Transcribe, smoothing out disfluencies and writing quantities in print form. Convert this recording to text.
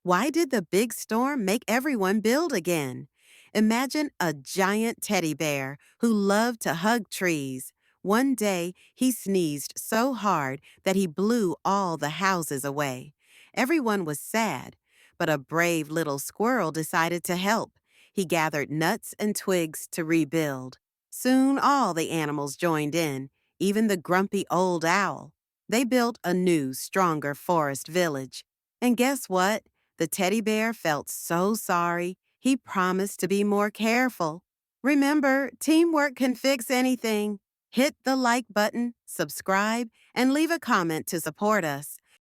Why did the big storm make everyone build again? Imagine a giant teddy bear who loved to hug trees. One day, he sneezed so hard that he blew all the houses away. Everyone was sad, but a brave little squirrel decided to help. He gathered nuts and twigs to rebuild. Soon, all the animals joined in, even the grumpy old owl. They built a new, stronger forest village. And guess what? The teddy bear felt so sorry. He promised to be more careful. Remember, teamwork can fix anything. Hit the like button, subscribe, and leave a comment to support us.